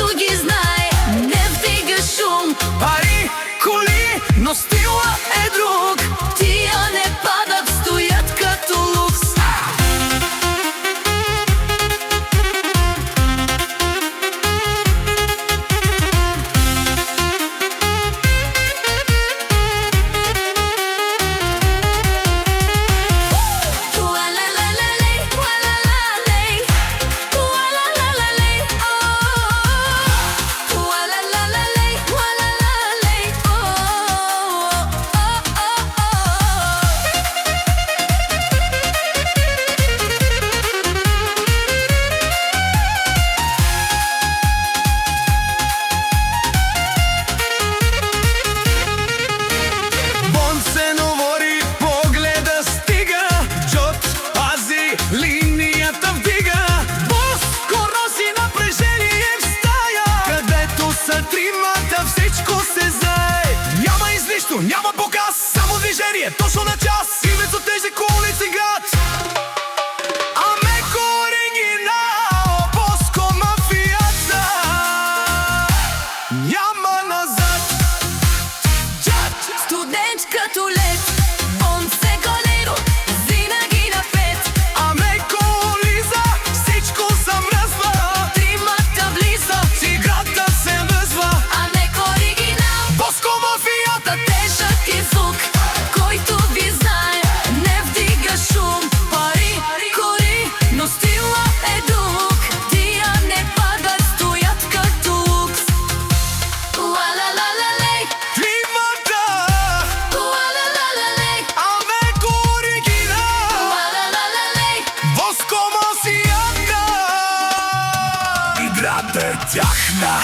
който ги знае, не вдига шум. Пари, коли, но стила е друг. Тия не падат, стоят като лукс. Няма показ, само движение, точно на час. Името тежи улици град. Амеко оригинал, Боско мафията. Няма назад. Студент като лед, он се голеро, винаги напред. Амеко Лиза, всичко замръзва. Тримата близо, играта се мръзва. Амеко оригинал, Боско мафията. тежък е звук, който ви знае, не вдига шум. Пари, кори, но стила е друг. Тия не падат, стоят като лукс. Ла-ла-ла-ла-лей, Тримата. ла-ла-ла-ла-лей, Амеко оригинал, ла-ла-ла-ла-лей. Боско мафията. Играта е тяхна.